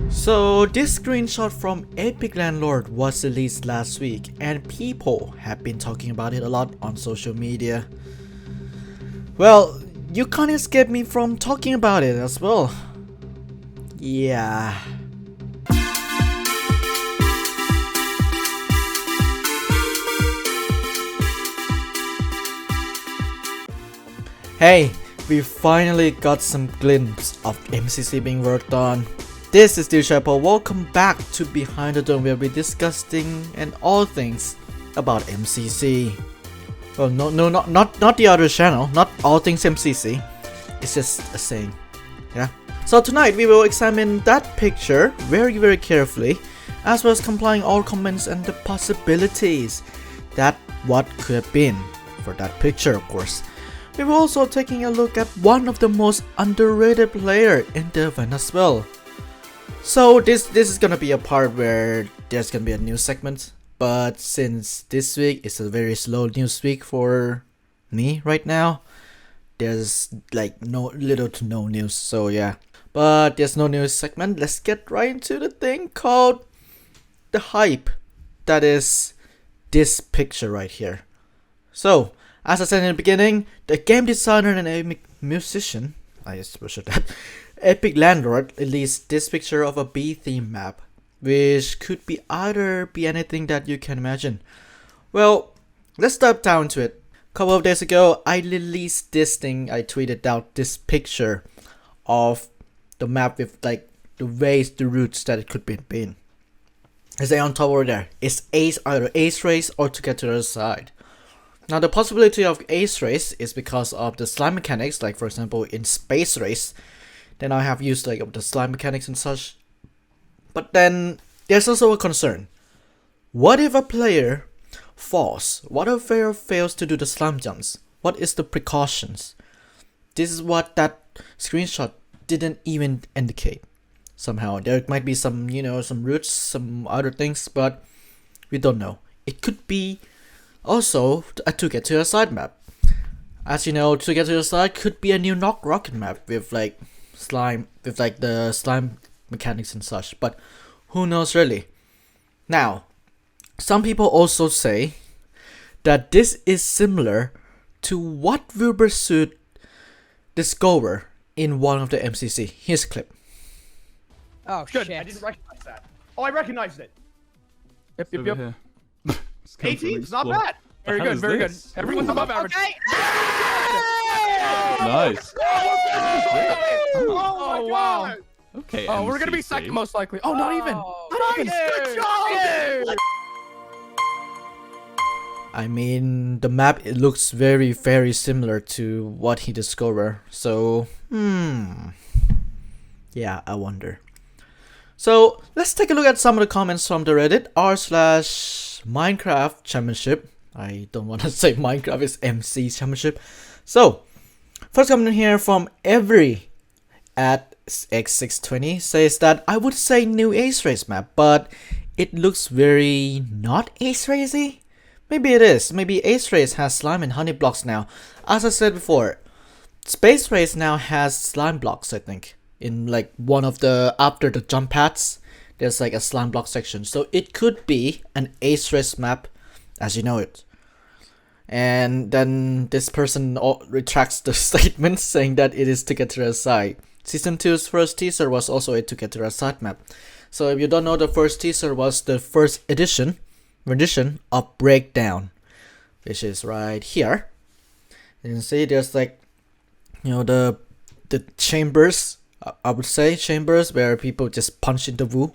So this screenshot from Epic Landlord was released last week and people have been talking about it a lot on social media. Well, you can't escape me from talking about it as well. Yeah. Hey, we finally got some glimpse of MCC being worked on. This is Duechayapol. Welcome back to Behind the Dome, where we discussing and all things about MCC. Well, not the other channel, not all things MCC. It's just a saying. Yeah. So tonight we will examine that picture very carefully, as well as complying all comments and the possibilities that what could have been for that picture, of course. We will also taking a look at one of the most underrated player in the event as well. So this is gonna be a part where there's gonna be a news segment, but since this week is a very slow news week for me right now, there's like little to no news. So yeah, but there's no news segment. Let's get right into the thing called the hype. That is this picture right here. So as I said in the beginning, the game designer and a musician, I just butchered that, Epic Landlord released this picture of a B-theme map, which could be anything that you can imagine. Well, let's dive down to it. A couple of days ago, I released this thing. I tweeted out this picture of the map with like the ways, the routes that it could be in. As I on top over there, it's either ace race or to get to the other side. Now the possibility of ace race is because of the slime mechanics, like for example in space race, then I have used like the slime mechanics and such. But then there's also a concern. What if a player falls? What if a player fails to do the slime jumps? What is the precautions? This is what that screenshot didn't even indicate. Somehow there might be some, some routes, some other things, but we don't know. It could be also a to get to the side map. As you know, to get to the side could be a new rocket map with like slime, with like the slime mechanics and such, but who knows really. Now, some people also say that this is similar to what Wilbur should discover in one of the MCC. Here's a clip. Oh, Good. shit. I didn't recognize that. Oh, I recognized it. Yep. 18, it's not bad. Very good, very good. Everyone's above average. Okay. Nice. Oh, wow. Okay. Oh, we're gonna be MCC. second most likely. Oh, not even. Not even. Good job. I mean, the map, it looks very similar to what he discovered. So, yeah, I wonder. So let's take a look at some of the comments from the Reddit r/Minecraft Championship. I don't want to say Minecraft is MC Championship. So first comment here from Every at X620 says that I would say new ace race map, but it looks very not ace racy. Maybe it is. Maybe ace race has slime and honey blocks now. As I said before, space race now has slime blocks, I think. In like one of the, after the jump pads, there's like a slime block section. So it could be an ace race map as you know it. And then this person retracts the statement saying that it is to get to the side. Season 2's first teaser was also a to get to the side map. So if you don't know, the first teaser was the first rendition of Breakdown, which is right here. You can see there's like, the chambers, I would say chambers where people just punch into woo,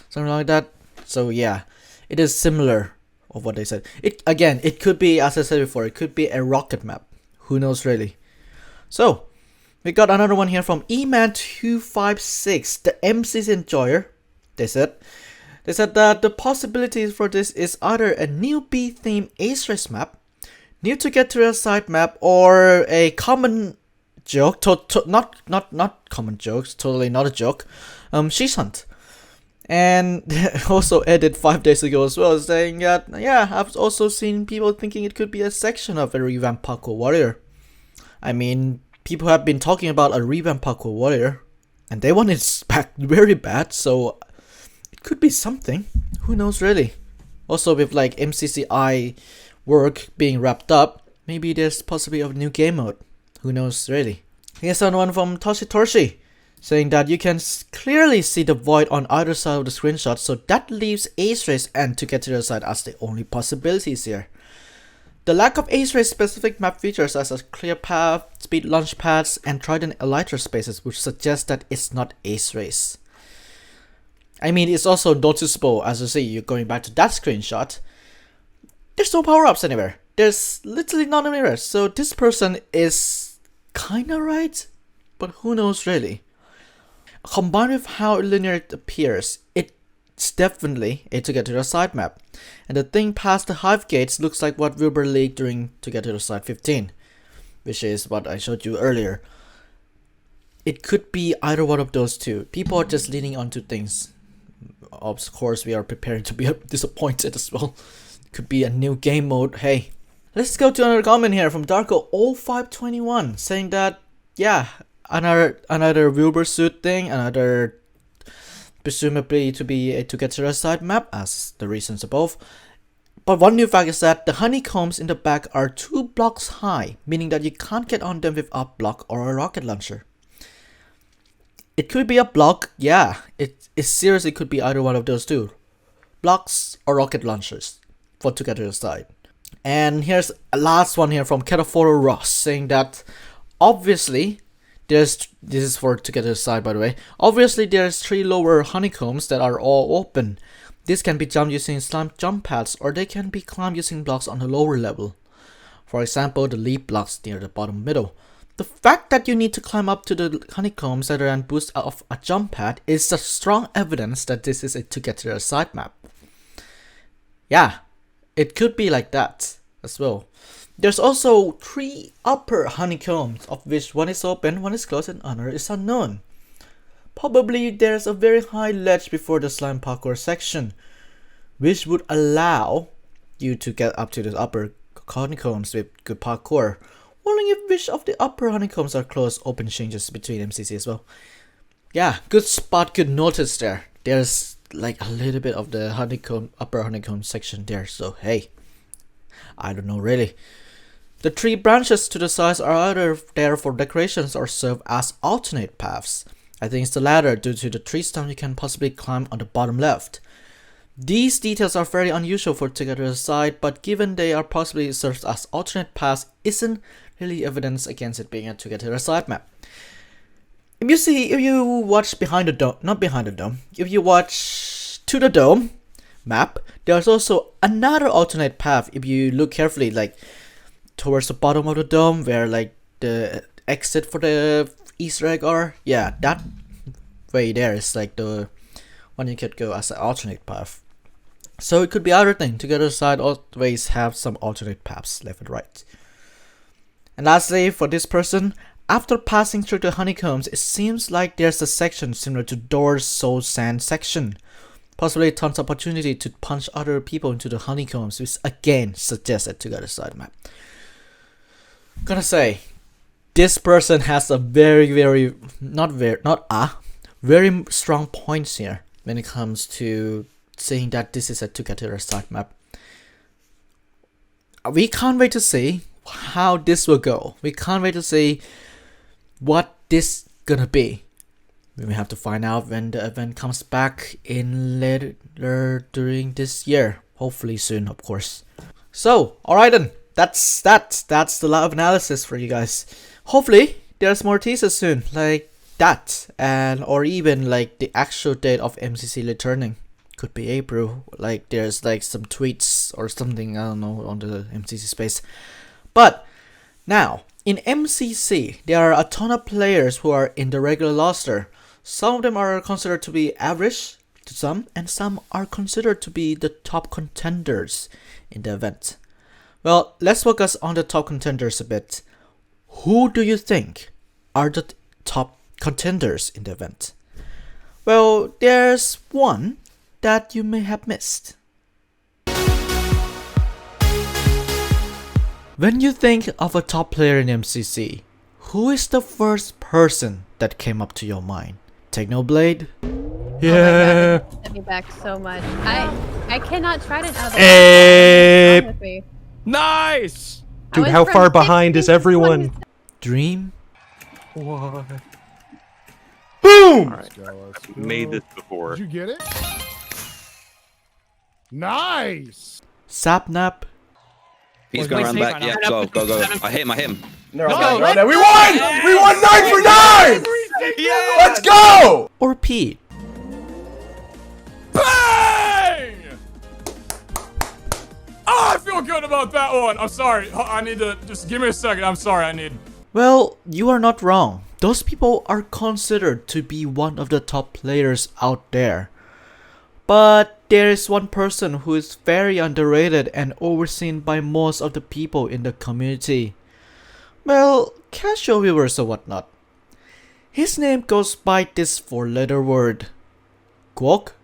something like that. So yeah, it is similar of what they said. It could be, as I said before, it could be a rocket map. Who knows really? So we got another one here from eman256, the MC's enjoyer. They said that the possibilities for this is either a new B-theme ace race map, new to get to the side map, or a common joke, not common jokes, totally not a joke, She's Hunt. And also added 5 days ago as well, saying that, yeah, I've also seen people thinking it could be a section of a revamped Parkour Warrior. I mean, people have been talking about a revamped Parkour Warrior And they want it back very bad, so it could be something. Who knows really? Also with like MCCI work being wrapped up, maybe there's possibly a new game mode. Who knows really? Here's another one from Torshi, saying that you can clearly see the void on either side of the screenshot, so that leaves Ace Race and To Get To The Side as the only possibilities here. The lack of Ace Race specific map features as a clear path, speed launch pads, and Trident elytra spaces would suggest that it's not Ace Race. I mean, it's also noticeable, as you see, you're going back to that screenshot, there's no power-ups anywhere. There's literally none anywhere, so this person is kinda right, but who knows really. Combined with how linear it appears, it's definitely a To Get To The Side map. And the thing past the Hive gates looks like what Wilbur leaked during To Get To The Side 15, which is what I showed you earlier. It could be either one of those two. People are just leaning onto things. Of course, we are preparing to be disappointed as well. Could be a new game mode. Hey, let's go to another comment here from Darko0521 saying that, yeah, another Wilbur suit thing, another presumably to be a To Get To The Side map as the reasons above. But one new fact is that the honeycombs in the back are 2 blocks high, meaning that you can't get on them with a block or a rocket launcher. It could be a block, yeah, it seriously could be either one of those two. Blocks or rocket launchers for To Get To The Side. And here's a last one here from Ketaforo Ross saying that obviously this is for To Get To The Side, by the way. Obviously there's 3 lower honeycombs that are all open. This can be jumped using slime jump pads, or they can be climbed using blocks on the lower level. For example, the leap blocks near the bottom middle. The fact that you need to climb up to the honeycombs rather than boost off a jump pad is a strong evidence that this is a To Get To The Side map. Yeah, it could be like that as well. There's also 3 upper honeycombs, of which one is open, one is closed, and another is unknown. Probably there's a very high ledge before the slime parkour section, which would allow you to get up to the upper honeycombs with good parkour. Wondering if which of the upper honeycombs are closed, open changes between MCC as well. Yeah, good spot, good notice there. There's like a little bit of the honeycomb, upper honeycomb section there, so hey, I don't know really. The 3 branches to the sides are either there for decorations or serve as alternate paths. I think it's the latter due to the 3 stones you can possibly climb on the bottom left. These details are very unusual for To Get To The Side, but given they are possibly served as alternate paths, isn't really evidence against it being a To Get To The Side map. If you watch Behind the Dome, not Behind the Dome, if you watch To The Dome map, there's also another alternate path if you look carefully, like towards the bottom of the dome where like the exit for the Easter egg are. Yeah, that way there is like the one you could go as an alternate path. So it could be other thing. To Get To The Side always have some alternate paths left and right. And lastly, for this person, after passing through the honeycombs, it seems like there's a section similar to Door's Soul Sand section. Possibly tons of opportunity to punch other people into the honeycombs, which again suggests a To Get To The Side map. Gotta say, this person has a very strong points here when it comes to saying that this is a To Get To The Side map. We can't wait to see how this will go. We can't wait to see what this gonna be. We have to find out when the event comes back in later during this year. Hopefully soon, of course. So, alright then. That's the live analysis for you guys. Hopefully there's more teasers soon, like that, and or even like the actual date of MCC returning. Could be April. Like there's like some tweets or something, I don't know, on the MCC space. But now in MCC there are a ton of players who are in the regular roster. Some of them are considered to be average to some, and some are considered to be the top contenders in the event. Well, let's focus on the top contenders a bit. Who do you think are the top contenders in the event? Well, there's one that you may have missed. When you think of a top player in MCC, who is the first person that came up to your mind? Technoblade? Yeah. Oh set me back so much. I cannot try to now. With me. Nice! Dude, how far behind is everyone? Dream? What? Boom! Alright, made this before. Did you get it? Nice! Sapnap? He's gonna run back. Yeah, go. I hit him. No, we won! We won 9 for 9! Yeah! Let's go! Or Pete? Bang! Oh, I feel good about that one. I'm sorry. I need to just give me a second. I'm sorry. I need. Well, you are not wrong. Those people are considered to be one of the top players out there. But there is one person who is very underrated and overseen by most of the people in the community. Well, casual viewers or whatnot. His name goes by this 4-letter word. Quack?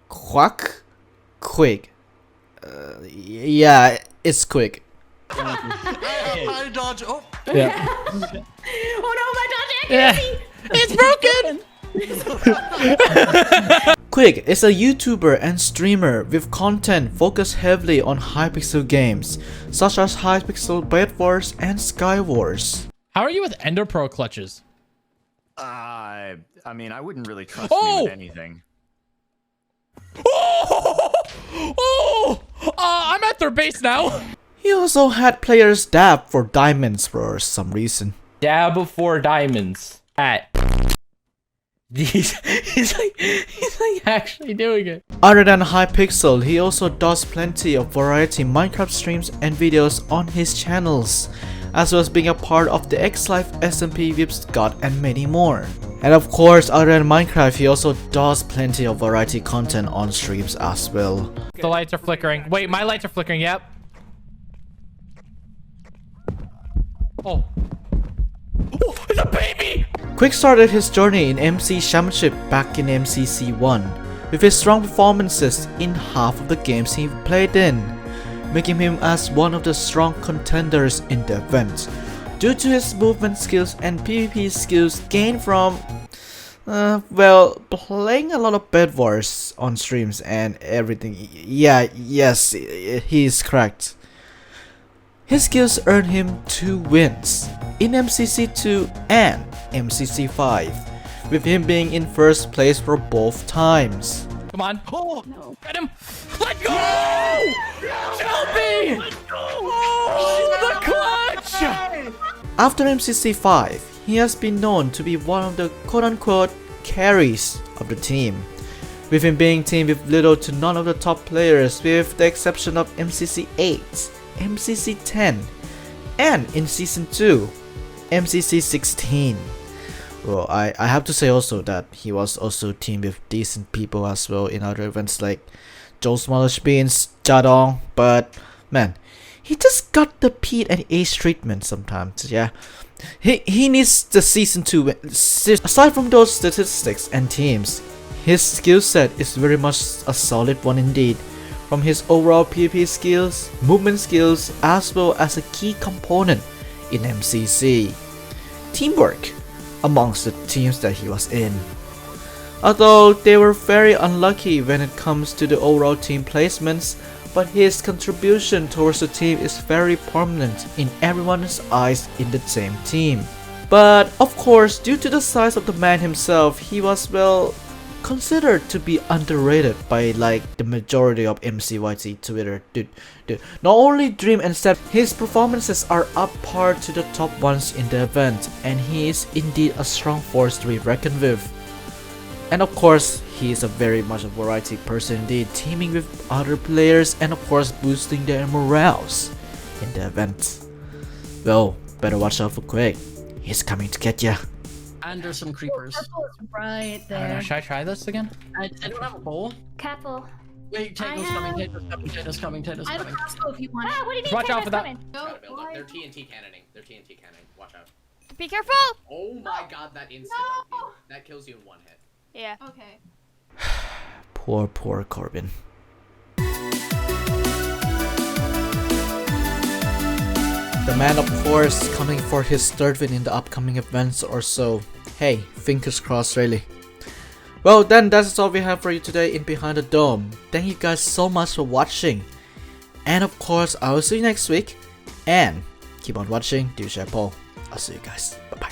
Quack? Quick. Yeah, it's quick. I dodge. Oh. Yeah. Oh no, my dodge Yeah. It's broken! Quick is a YouTuber and streamer with content focused heavily on Hypixel games, such as Hypixel Bed Wars and Sky Wars. How are you with Ender Pearl clutches? I mean, I wouldn't really trust Oh! me with anything. I'm at their base now. He also had players dab for diamonds for some reason. Dab for diamonds at. He's like actually doing it. Other than Hypixel, he also does plenty of variety Minecraft streams and videos on his channels, as well as being a part of the X-Life SMP VIP Scott and many more. And of course, other than Minecraft, he also does plenty of variety content on streams as well. The lights are flickering. Wait, my lights are flickering. Yep. Oh. Oh, it's a baby! Quick started his journey in MC Championship back in MCC 1, with his strong performances in half of the games he played in, making him as one of the strong contenders in the event, due to his movement skills and PvP skills gained from, well, playing a lot of Bed Wars on streams and everything. Yes, he is correct. His skills earned him 2 wins in MCC 2 and MCC 5, with him being in first place for both times. Come on. Oh, no. Get him. Let go! Shelby! Oh, the clutch! After MCC 5, he has been known to be one of the quote-unquote carries of the team, with him being teamed with little to none of the top players with the exception of MCC 8, MCC 10, and in Season 2, MCC 16. Well, I have to say also that he was also teamed with decent people as well in other events like Joe Smallish Beans, Jadong, but man, he just got the Pete and Ace treatment sometimes, yeah. He needs the Season 2 win. Aside from those statistics and teams, his skill set is very much a solid one indeed, from his overall PvP skills, movement skills, as well as a key component in MCC. Teamwork amongst the teams that he was in. Although they were very unlucky when it comes to the overall team placements, but his contribution towards the team is very prominent in everyone's eyes in the same team. But of course, due to the size of the man himself, he was, well, considered to be underrated by like the majority of MCYT Twitter. Dude. Not only Dream and Step, his performances are up par to the top ones in the event, and he is indeed a strong force to be reckoned with. And of course, he is a very much a variety person indeed, teaming with other players and of course boosting their morales in the event. Well, better watch out for Quake. He's coming to get ya. And there's some creepers. Purple is right I don't know, there. should I try this again? I don't have a bowl. Careful. Wait, Tato's coming, Tato's coming. I have a crossbow if you want it. Ah, what do you mean? Watch out for that. Go, They're TNT cannoning. They're TNT cannoning. Watch out. be careful. Oh my god, that instant that kills you in 1 hit. Yeah. Okay. Poor Corbin. The man, of course, coming for his 3rd win in the upcoming events or so. Hey, fingers crossed really. Well, then that's all we have for you today in Behind the Dome. Thank you guys so much for watching. And of course, I will see you next week. And keep on watching Duechayapol. I'll see you guys. Bye bye.